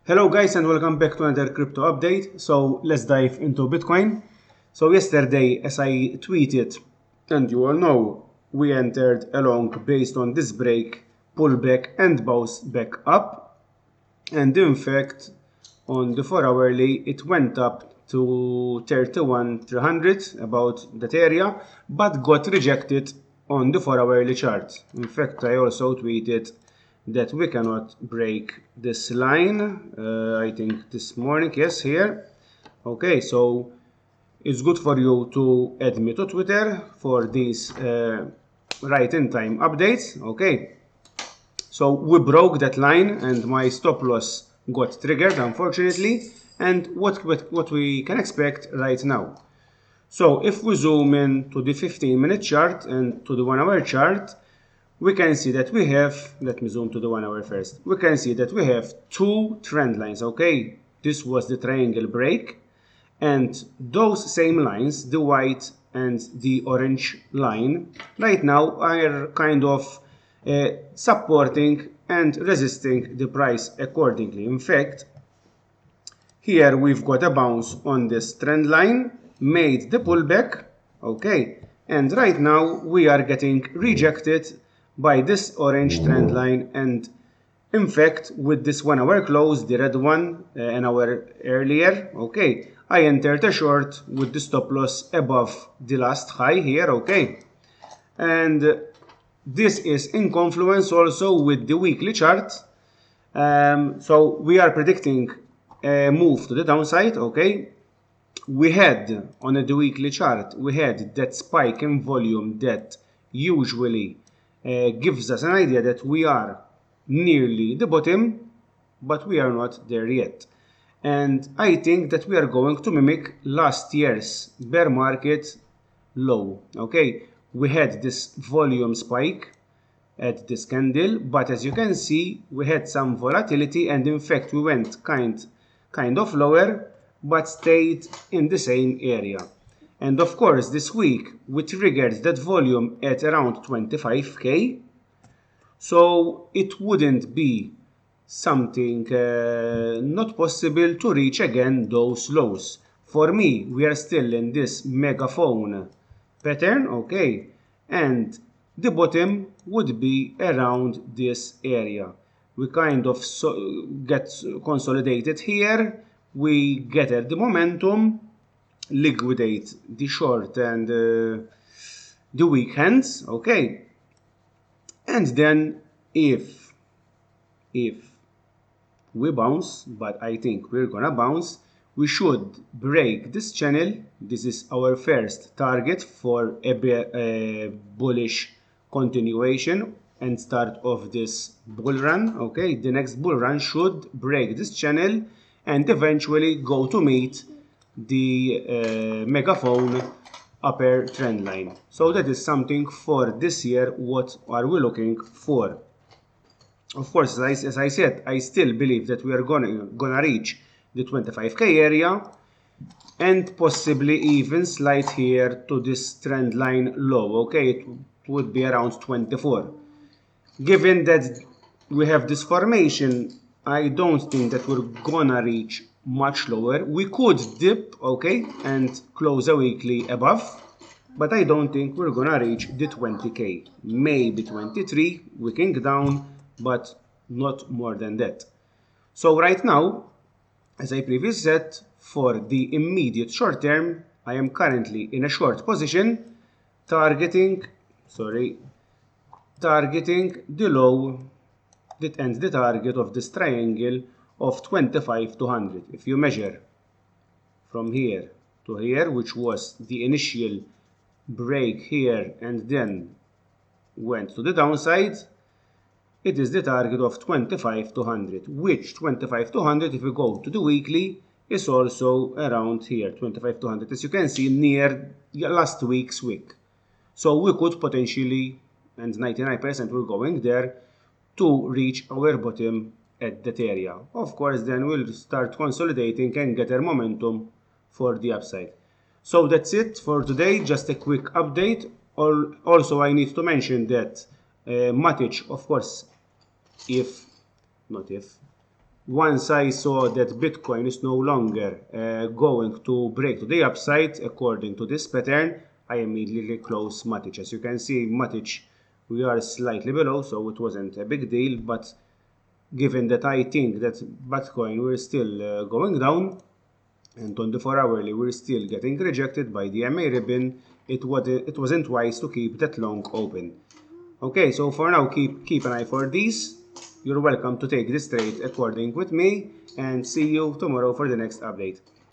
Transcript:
Hello guys and welcome back to another crypto update. So let's dive into Bitcoin. So yesterday, as I tweeted, and you all know, we entered along based on this break, pullback and bounce back up. And in fact, on the 4 hourly, it went up to 31,300, about that area, but got rejected on the 4 hourly chart. In fact, I also tweeted that we cannot break this line, I think this morning, yes, here. Okay, so it's good for you to add me to Twitter for these right in time updates. Okay, so we broke that line and my stop loss got triggered, unfortunately. And what we can expect right now. So if we zoom in to the 15-minute chart and to the 1 hour chart, we can see that we have, let me zoom to the 1 hour first. We can see that we have two trend lines, okay? This was the triangle break, and those same lines, the white and the orange line, right now are kind of supporting and resisting the price accordingly. In fact, here we've got a bounce on this trend line, made the pullback, okay, and right now we are getting rejected by this orange trend line. And in fact, with this 1 hour close, the red one an hour earlier, okay, I entered a short with the stop loss above the last high here, okay, and this is in confluence also with the weekly chart. So we are predicting a move to the downside, okay. We had on the weekly chart, we had that spike in volume that usually gives us an idea that we are nearly the bottom, but we are not there yet. And I think that we are going to mimic last year's bear market low, okay. We had this volume spike at this candle, but as you can see, we had some volatility, and in fact we went kind of lower but stayed in the same area. And of course this week we triggered that volume at around 25k, so it wouldn't be something not possible to reach again those lows. For me, we are still in this megaphone pattern, okay, and the bottom would be around this area. We kind of get consolidated here, we gather the momentum, liquidate the short and the weak hands, okay, and then if we bounce, but I think we're gonna bounce, we should break this channel. This is our first target for a bullish continuation and start of this bull run, okay. The next bull run should break this channel and eventually go to meet the megaphone upper trend line. So that is something for this year. What are we looking for? Of course, as I said, I still believe that we are gonna reach the 25k area and possibly even slide here to this trend line low, okay. It would be around 24. Given that we have this formation, I don't think that we're gonna reach much lower. We could dip, okay, and close a weekly above, but I don't think we're gonna reach the 20k. Maybe 23, wicking down, but not more than that. So right now, as I previously said, for the immediate short term, I am currently in a short position, targeting the low that ends the target of this triangle of 25,200. If you measure from here to here, which was the initial break here and then went to the downside, it is the target of 25,200, which 25,200, if we go to the weekly, is also around here, 25,200, as you can see, near last week's wick. So we could potentially, and 99% we're going there, to reach our bottom at that area. Of course, then we'll start consolidating and get our momentum for the upside. So that's it for today, just a quick update. Also, I need to mention that Matic, of course, Once I saw that Bitcoin is no longer going to break to the upside according to this pattern, I immediately closed Matic. As you can see, Matic, we are slightly below, so it wasn't a big deal, but given that I think that Bitcoin we're still going down, and on the 4-hourly we're still getting rejected by the MA ribbon, it wasn't wise to keep that long open. Okay, so for now keep an eye for these. You're welcome to take this trade according with me, and see you tomorrow for the next update.